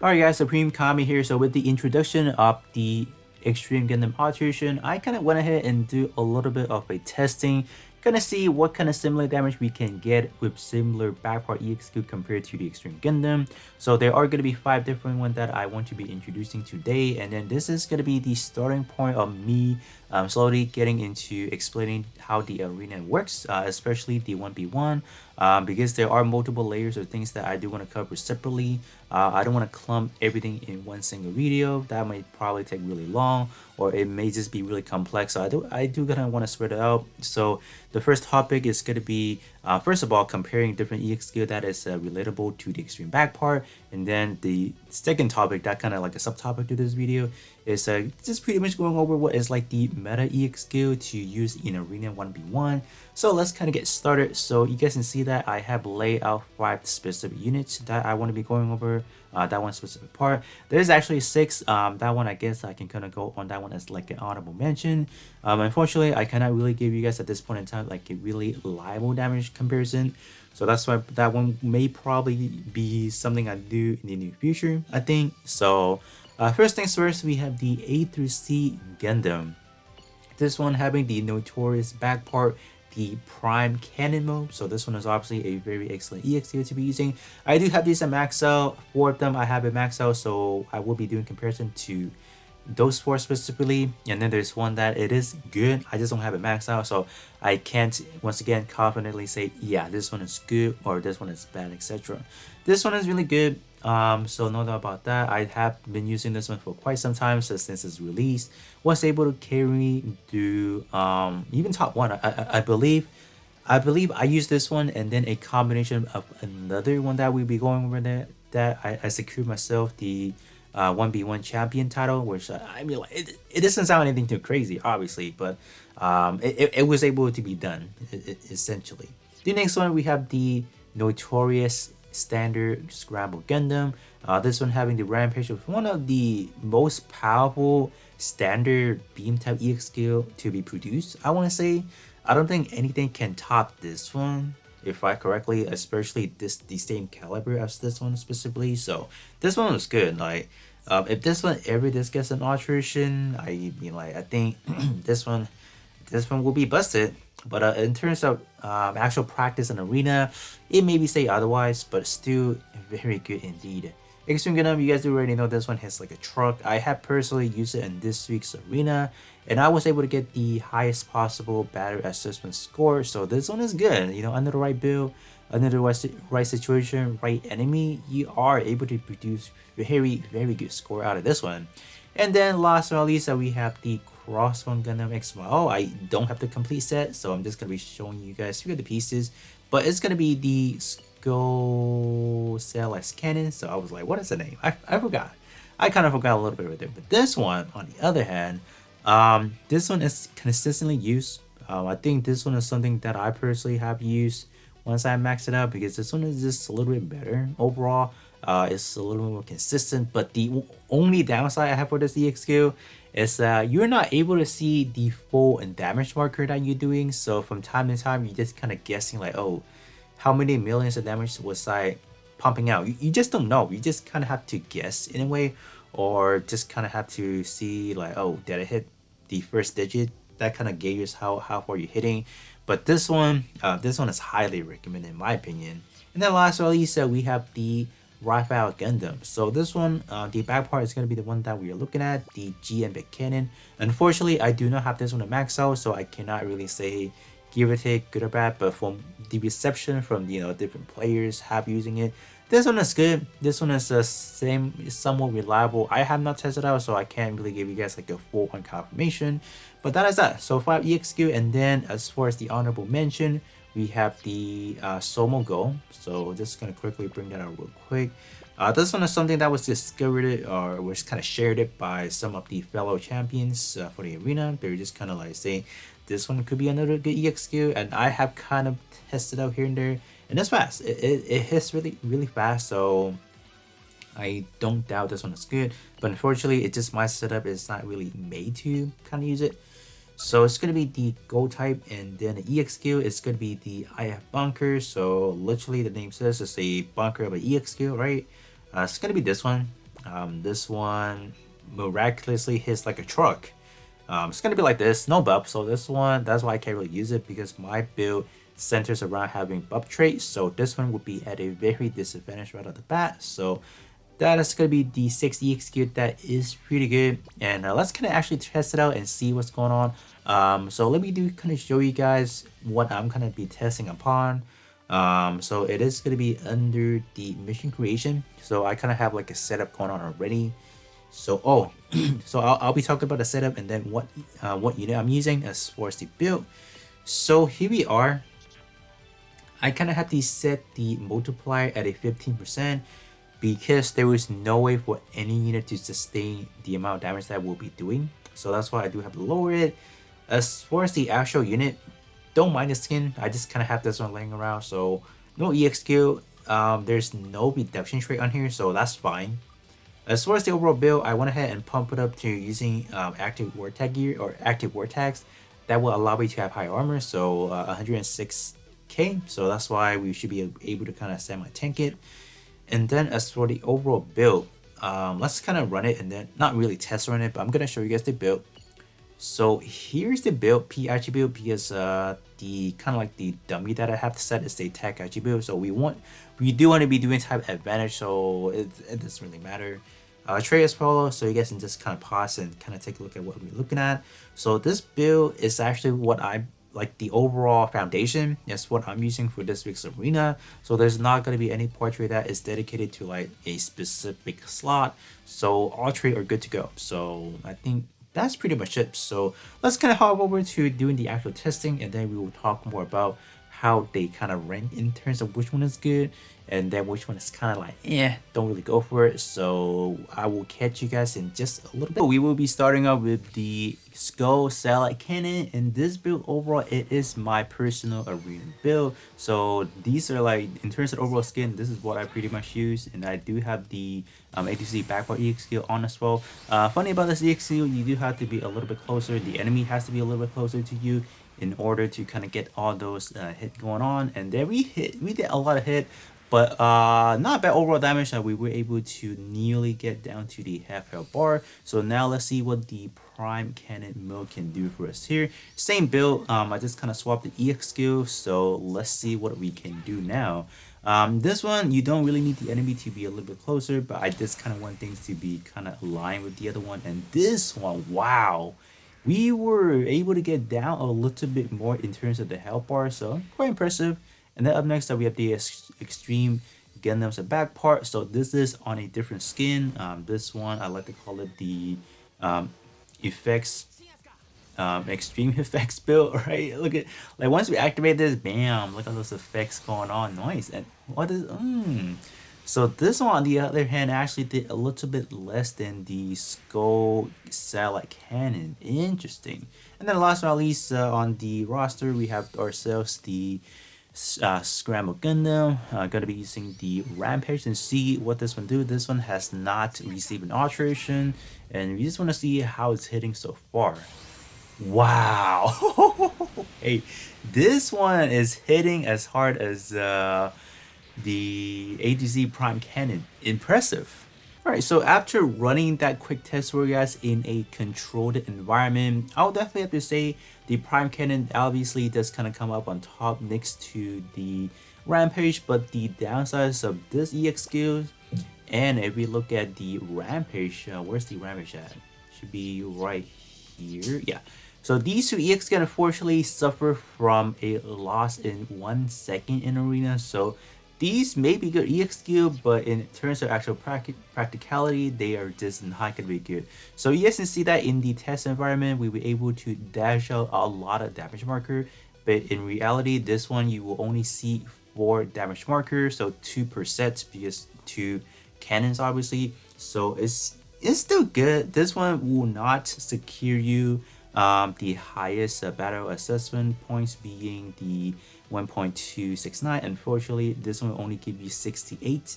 Alright guys, Supreme Kami here. So with the introduction of the Extreme Gundam Alteration, I kind of went ahead and do a little bit of a testing, kind of see what kind of similar damage we can get with similar backpart EXQ compared to the Extreme Gundam. So there are going to be 5 different ones that I want to be introducing today, and then this is going to be the starting point of me slowly getting into explaining how the arena works, especially the 1v1, because there are multiple layers of things that I do want to cover separately. I don't want to clump everything in one single video. That might probably take really long, or it may just be really complex. So I do kind of want to spread it out. So the first topic is going to be, first of all, comparing different EXQ that is relatable to the extreme back part. And then the second topic, that kind of like a subtopic to this video, is just pretty much going over what is like the meta EXQ to use in arena 1v1. So let's kind of get started. So you guys can see that I have laid out 5 specific units that I want to be going over. That one specific part. There's actually 6. That one I guess I can kind of go on that one as like an honorable mention. Unfortunately, I cannot really give you guys at this point in time like a really reliable damage comparison. So that's why that one may probably be something I do in the near future, I think. So first things first, we have the A through C Gundam. This one having the notorious back part, the prime cannon mode. So this one is obviously a very excellent EXQ to be using. I do have these at max out. 4 of them I have at max out, so I will be doing comparison to those 4 specifically. And then there's one that it is good, I just don't have it maxed out, so I can't once again confidently say yeah, this one is good or this one is bad, etc. This one is really good. So no doubt about that. I have been using this one for quite some time, so since its release, was able to carry me through even top 1. I believe I used this one and then a combination of another one that we'll be going over there, that I secured myself the 1v1 champion title, which I mean, like, it doesn't sound anything too crazy, obviously, but it was able to be done, essentially. The next one, we have the notorious standard Scramble Gundam. This one having the Rampage of one of the most powerful standard beam type EXQ to be produced, I want to say. I don't think anything can top this one, if I correctly, especially the same caliber as this one specifically. So this one was good. Like if this one ever just gets an alteration, I mean, like, I think this one will be busted. But in terms of actual practice in arena, it may be say otherwise, but still very good indeed. Extreme Gundam, you guys do already know this one has like a truck. I have personally used it in this week's arena, and I was able to get the highest possible battery assessment score. So this one is good. You know, under the right build, under the right situation, right enemy, you are able to produce very good score out of this one. And then last but not least, we have the Crossbone Gundam XYO. I don't have the complete set, so I'm just gonna be showing you guys 3 of the pieces. But it's gonna be the Skull Cell S Cannon. So I was like, what is the name? I forgot. I kind of forgot a little bit right there. But this one, on the other hand, this one is consistently used. I think this one is something that I personally have used once I max it out, because this one is just a little bit better overall. It's a little more consistent, but the only downside I have for this EXQ is that you're not able to see the full damage marker that you're doing. So from time to time, you're just kind of guessing like, oh, how many millions of damage was I pumping out? You just don't know. You just kind of have to guess in a way, or just kind of have to see like, oh, did I hit the first digit? That kind of gauges how far you're hitting. But this one is highly recommended in my opinion. And then last but not least, we have the Raphael Gundam. So this one, the back part is going to be the one that we are looking at, the GM Big Cannon. Unfortunately, I do not have this one at max out, so I cannot really say give or take, good or bad. But from the reception from different players have using it, this one is good. This one is the same, somewhat reliable. I have not tested out, so I can't really give you guys like a full on confirmation. But that is that. So 5 EXQ, and then as far as the honorable mention, we have the Somo Go. So just gonna quickly bring that out real quick. This one is something that was discovered or was kind of shared it by some of the fellow champions for the arena. They're just kind of like saying this one could be another good EXQ, and I have kind of tested out here and there, and it's fast. It hits really fast. So I don't doubt this one is good, but unfortunately, it's just my setup is not really made to kind of use it. So it's going to be the Gold type, and then the EXQ is going to be the IF Bunker. So literally the name says it's a bunker of an EXQ, right? It's going to be this one. This one miraculously hits like a truck. It's gonna be like this, no buff. So this one, that's why I can't really use it, because my build centers around having buff traits. So this one would be at a very disadvantage right off the bat. So that is gonna be the 6 EXQ. That is pretty good. And let's kind of actually test it out and see what's going on. So let me kind of show you guys what I'm gonna be testing upon. So it is gonna be under the mission creation. So I kind of have like a setup going on already. So so I'll be talking about the setup and then what unit I'm using as far as the build. So here we are. I kind of had to set the multiplier at a 15% because there was no way for any unit to sustain the amount of damage that we'll be doing. So that's why I do have to lower it. As far as the actual unit, don't mind the skin. I just kind of have this one laying around. So no EXQ. There's no reduction trait on here, so that's fine. As far as the overall build, I went ahead and pumped it up to using active war tag gear or active war tags. That will allow me to have high armor, so 106k. So that's why we should be able to kind of semi-tank it. And then as for the overall build, let's kind of run it and then not really test run it, but I'm gonna show you guys the build. So here's the build, P attribute, because the kind of like the dummy that I have to set is the tech attribute. So we do want to be doing type advantage, so it doesn't really matter. Tray as follow, so you guys can just kind of pause and kind of take a look at what we're looking at. So this build is actually what I like, the overall foundation is what I'm using for this week's arena. So there's not going to be any portrait that is dedicated to like a specific slot. So all three are good to go. So I think that's pretty much it. So let's kind of hop over to doing the actual testing, and then we will talk more about how they kind of rank in terms of which one is good and then which one is kind of like don't really go for it. So I will catch you guys in just a little bit. We will be starting off with the skull satellite cannon, and this build overall, it is my personal arena build. So these are like, in terms of overall skin, this is what I pretty much use, and I do have the ATC backbar EXQ on as well. Funny about this EXQ, you do have to be a little bit closer. The enemy has to be a little bit closer to you in order to kind of get all those hit going on. And then we did a lot of hit, but not bad overall damage. That we were able to nearly get down to the half health bar. So now let's see what the prime cannon mode can do for us here. Same build, I just kind of swapped the EX skill, so let's see what we can do now. This one, you don't really need the enemy to be a little bit closer, but I just kind of want things to be kind of aligned with the other one. And this one, wow, we were able to get down a little bit more in terms of the health bar, so quite impressive. And then up next, we have the extreme Gundam's back part. So this is on a different skin. This one, I like to call it the effects, extreme effects build, right? Look at, like, once we activate this, bam, look at those effects going on. Nice. And what is so this one, on the other hand, actually did a little bit less than the skull satellite cannon. Interesting. And then last but not least, on the roster, we have ourselves the Scramble Gundam. Gonna be using the Rampage and see what this one do. This one has not received an alteration, and we just want to see how it's hitting so far. Wow. Hey, this one is hitting as hard as the ATC Prime Cannon. Impressive. Alright, so after running that quick test for you guys in a controlled environment, I'll definitely have to say the Prime Cannon obviously does kind of come up on top next to the Rampage, but the downsides of this EX skill, and if we look at the Rampage, where's the Rampage at? Should be right here. Yeah. So these two EX can unfortunately suffer from a loss in 1 second in arena. So these may be good EX skill, but in terms of actual practicality, they are just not gonna be good. So you guys can see that in the test environment, we were able to dash out a lot of damage marker, but in reality, this one you will only see 4 damage markers, so 2 per set, because 2 cannons obviously. So it's still good. This one will not secure you the highest battle assessment points being the 1.269. Unfortunately, this one will only give you 68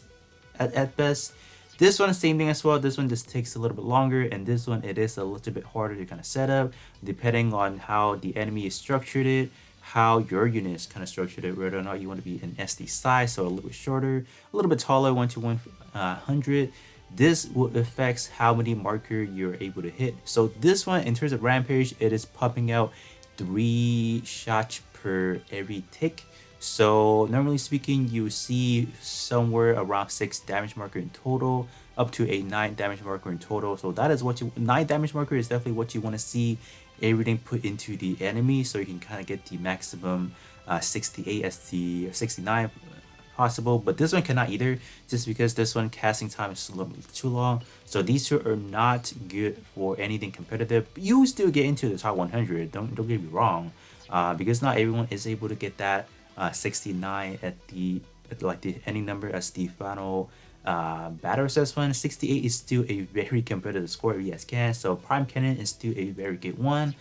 at best. This one, same thing as well. This one just takes a little bit longer, and this one, it is a little bit harder to kind of set up depending on how the enemy is structured it, how your unit is kind of structured it, whether or not you want to be an SD size, so a little bit shorter, a little bit taller, 1 to 100. this will affect how many marker you're able to hit. So this one, in terms of Rampage, it is popping out 3 shots per every tick. So normally speaking, you see somewhere around 6 damage marker in total, up to a 9 damage marker in total. So that is what you 9 damage marker is definitely what you want to see everything put into the enemy, so you can kind of get the maximum 68 as the 69 possible. But this one cannot either, just because this one casting time is a little bit too long. So these two are not good for anything competitive. You still get into the top 100, don't get me wrong, because not everyone is able to get that 69 at like the ending number as the final battle assessment. 68 is still a very competitive score if you guys can. So Prime Cannon is still a very good one.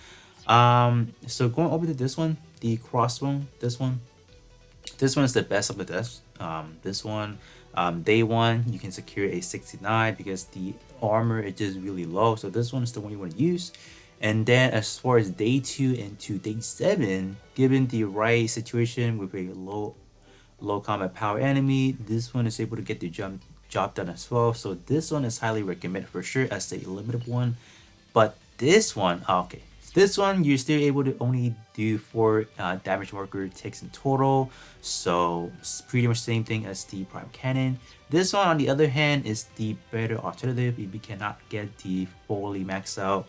So going over to this one, the cross one, this one is the best of the best. This one, day one, you can secure a 69 because the armor is just really low. So this one is the one you want to use. And then as far as day 2 and to day 7, given the right situation with a low combat power enemy, this one is able to get the job done as well. So this one is highly recommended for sure as a limited one. But this one, okay, this one you're still able to only do 4 damage marker ticks in total, so it's pretty much the same thing as the Prime Cannon. This one on the other hand is the better alternative if you cannot get the fully maxed out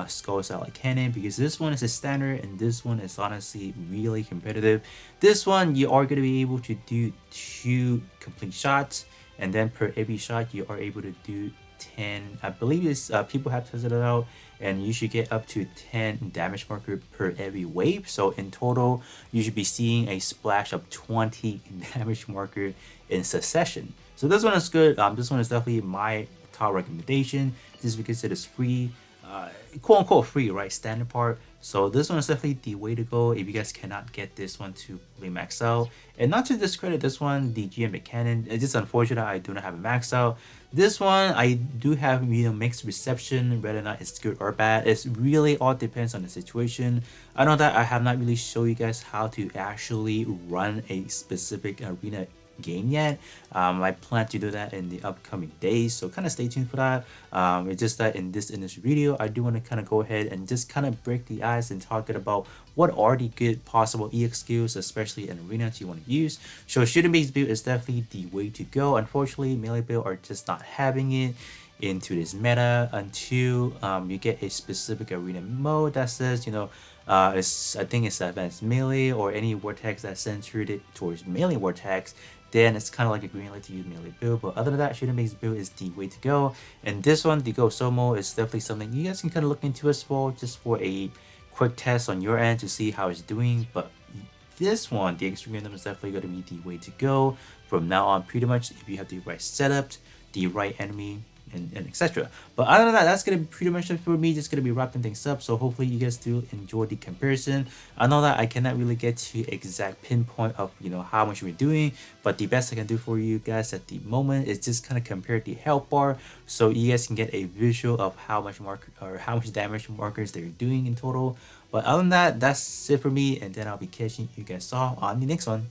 skull satellite cannon, because this one is a standard and this one is honestly really competitive. This one you are going to be able to do 2 complete shots, and then per every shot you are able to do 10, I believe it's people have tested it out, and you should get up to 10 damage marker per every wave. So in total you should be seeing a splash of 20 damage marker in succession. So this one is good. This one is definitely my top recommendation just because it is free, quote unquote free, right? Standard part. So this one is definitely the way to go if you guys cannot get this one to fully max out. And not to discredit this one, the GM Cannon, it's just unfortunate I do not have a max out. This one I do have, you know, mixed reception, whether or not it's good or bad. It's really all depends on the situation. I know that I have not really shown you guys how to actually run a specific arena game yet. I plan to do that in the upcoming days, so kind of stay tuned for that. It's just that in this initial video I do want to kind of go ahead and just kind of break the ice and talk about what are the good possible EX skills, especially in arenas you want to use. So shooting based build is definitely the way to go. Unfortunately melee build are just not having it into this meta until you get a specific arena mode that says, you know, I think it's advanced melee or any vortex that's centered it towards melee vortex. Then it's kind of like a green light to use melee build. But other than that, shooting based build is the way to go. And this one, the Go Somo, is definitely something you guys can kind of look into as well, just for a quick test on your end to see how it's doing. But this one, the Extreme Gundam, is definitely going to be the way to go from now on. Pretty much, if you have the right setup, the right enemy, and etc. But other than that, that's gonna be pretty much it for me. Just gonna be wrapping things up. So hopefully you guys do enjoy the comparison. I know that I cannot really get to exact pinpoint of, you know, how much we're doing, but the best I can do for you guys at the moment is just kind of compare the health bar, so you guys can get a visual of how much marker or how much damage markers they're doing in total. But other than that, that's it for me, and then I'll be catching you guys all on the next one.